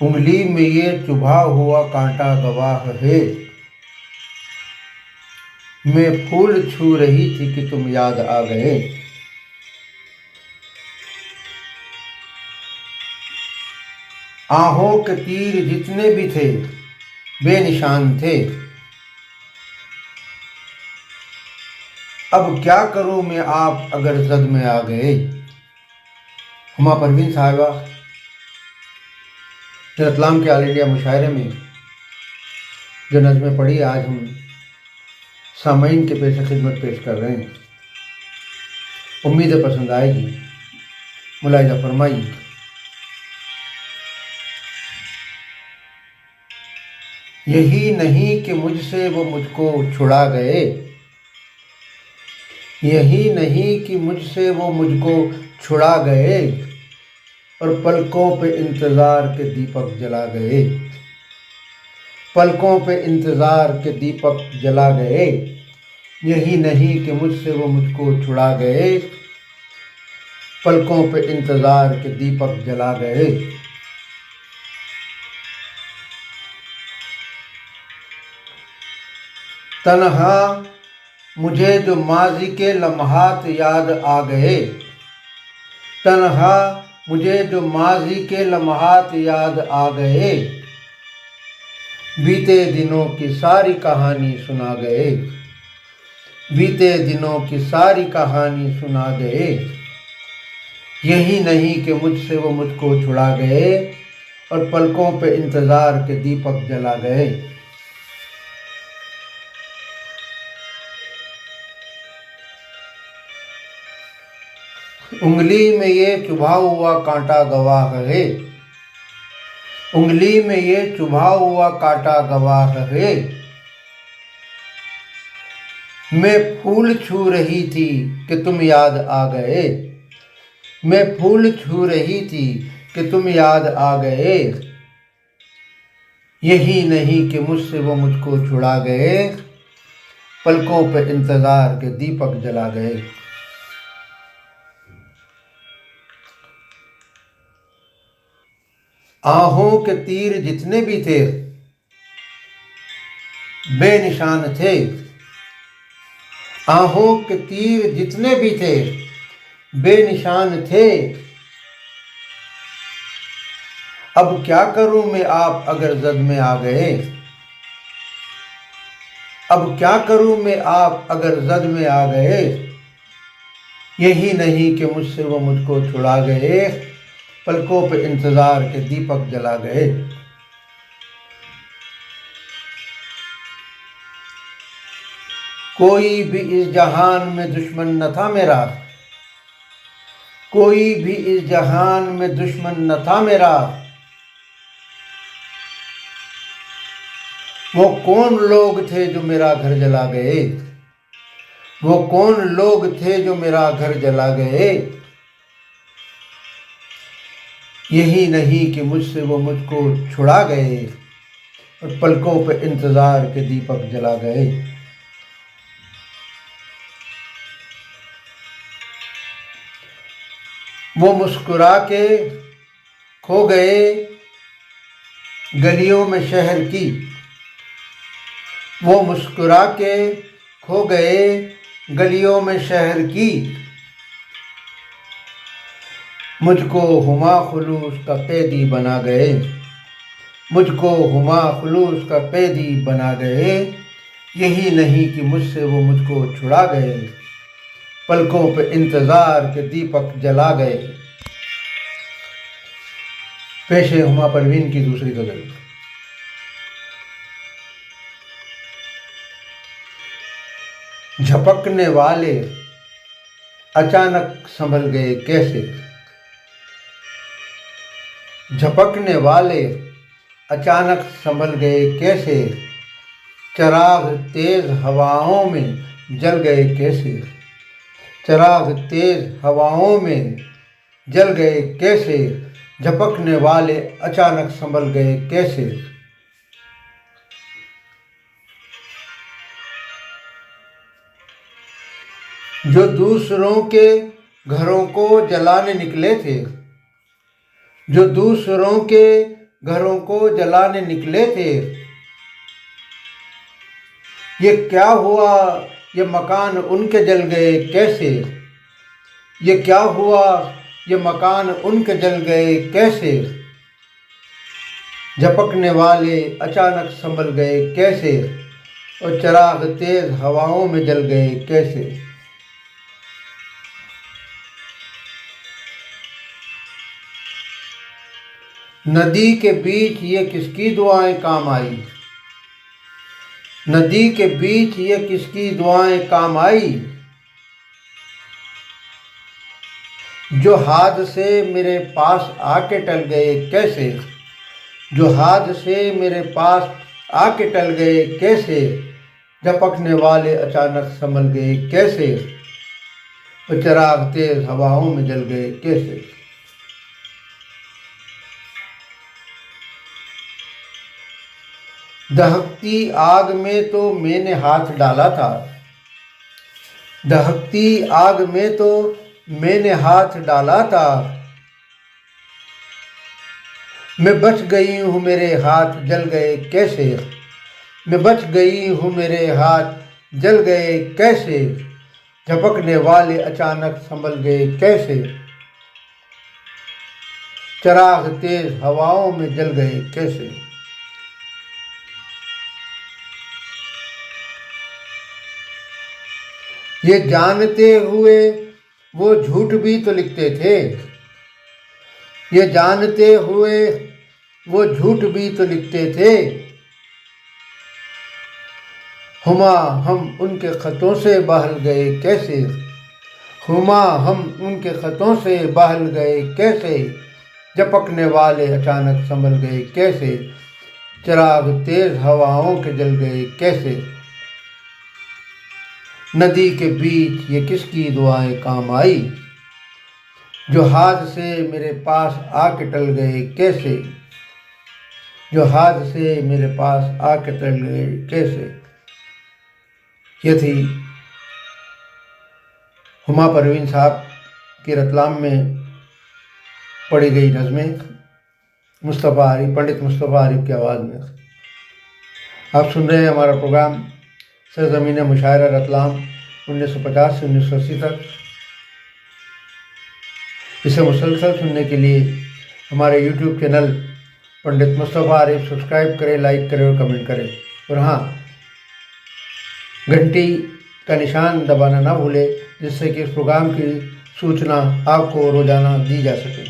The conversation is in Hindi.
उंगली में ये चुभा हुआ कांटा गवाह है। मैं फूल छू रही थी कि तुम याद आ गए। आहों के तीर जितने भी थे बेनिशान थे। अब क्या करूं मैं आप अगर जद में आ गए। हुमा परवीन साहिबा रतलाम के ऑल इंडिया मुशायरे में जो नज़्में पढ़ी आज हम सामाईन के पेश खिदमत पेश कर रहे हैं। उम्मीद है पसंद आएगी, मुलाहिजा फरमाइए। यही नहीं कि मुझसे वो मुझको छुड़ा गए। यही नहीं कि मुझसे वो मुझको छुड़ा गए और पलकों पे इंतज़ार के दीपक जला गए। पलकों पे इंतज़ार के दीपक जला गए। यही नहीं कि मुझसे वो मुझको छुड़ा गए, पलकों पे इंतज़ार के दीपक जला गए। तन्हा मुझे जो माज़ी के लम्हात याद आ गए। तन्हा मुझे जो माज़ी के लम्हात याद आ गए। बीते दिनों की सारी कहानी सुना गए। बीते दिनों की सारी कहानी सुना गए। यही नहीं कि मुझसे वो मुझको छुड़ा गए और पलकों पे इंतज़ार के दीपक जला गए। उंगली में ये चुभा हुआ कांटा गवाह है। उंगली में ये चुभा हुआ कांटा गवाह है। मैं फूल छू रही थी कि तुम याद आ गए। मैं फूल छू रही थी कि तुम याद आ गए। यही नहीं कि मुझसे वो मुझको छुड़ा गए, पलकों पे इंतज़ार के दीपक जला गए। आहों के तीर जितने भी थे बेनिशान थे। आहों के तीर जितने भी थे बेनिशान थे। अब क्या करूं मैं आप अगर जद में आ गए। अब क्या करूं मैं आप अगर जद में आ गए। यही नहीं कि मुझसे वो मुझको छुड़ा गए, पलकों पे इंतज़ार के दीपक जला गए। कोई भी इस जहान में दुश्मन न था मेरा। कोई भी इस जहान में दुश्मन न था मेरा। वो कौन लोग थे जो मेरा घर जला गए। वो कौन लोग थे जो मेरा घर जला गए। यही नहीं कि मुझसे वो मुझको छुड़ा गए और पलकों पे इंतज़ार के दीपक जला गए। वो मुस्कुरा के खो गए गलियों में शहर की। वो मुस्कुरा के खो गए गलियों में शहर की। मुझको हुमा खुलूस का कैदी बना गए। मुझको हुमा खुलूस का कैदी बना गए। यही नहीं कि मुझसे वो मुझको छुड़ा गए, पलकों पे इंतज़ार के दीपक जला गए। पेश है हुमा परवीन की दूसरी गज़ल। झपकने वाले अचानक संभल गए कैसे। झपकने वाले अचानक संभल गए कैसे। चराग तेज हवाओं में जल गए कैसे। चराग तेज हवाओं में जल गए कैसे। झपकने वाले अचानक संभल गए कैसे। जो दूसरों के घरों को जलाने निकले थे। जो दूसरों के घरों को जलाने निकले थे। ये क्या हुआ, ये मकान उनके जल गए कैसे? ये क्या हुआ, ये मकान उनके जल गए कैसे? झपकने वाले अचानक संभल गए कैसे? और चिराग तेज हवाओं में जल गए कैसे? नदी के बीच ये किसकी दुआएं काम आई? नदी के बीच ये किसकी दुआएं काम आई? जो हाथ से मेरे पास आके टल गए कैसे? जो हाथ से मेरे पास आके टल गए कैसे? झपकने वाले अचानक संभल गए कैसे? और चिराग तेज हवाओं में जल गए कैसे? दहकती आग में तो मैंने हाथ डाला था। दहकती आग में तो मैंने हाथ डाला था। मैं बच गई हूँ, मेरे हाथ जल गए कैसे? मैं बच गई हूँ, मेरे हाथ जल गए कैसे? झपकने वाले अचानक संभल गए कैसे? चिराग तेज हवाओं में जल गए कैसे? ये जानते हुए वो झूठ भी तो लिखते थे। ये जानते हुए वो झूठ भी तो लिखते थे। हुमा हम उनके खतों से बहल गए कैसे? हुमा हम उनके खतों से बहल गए कैसे? झपकने वाले अचानक संभल गए कैसे? चिराग तेज हवाओं के जल गए कैसे? नदी के बीच ये किसकी दुआएं काम आई? जो हाथ से मेरे पास आके टल गए कैसे? जो हाथ से मेरे पास आके टल गए कैसे? ये थी हुमा परवीन साहब की रतलाम में पढ़ी गई नज़में मुस्तफ़ा आरिफ, पंडित मुस्तफ़ा आरिफ की आवाज़ में। आप सुन रहे हैं हमारा प्रोग्राम सरज़मीन मुशायरा रतलाम 1950 से 1980 तक। इसे मुसलसल सुनने के लिए हमारे YouTube चैनल पंडित मुस्तफ़ा आरिफ सब्सक्राइब करें, लाइक करें और कमेंट करें। और हाँ, घंटी का निशान दबाना ना भूलें, जिससे कि इस प्रोग्राम की सूचना आपको रोज़ाना दी जा सके।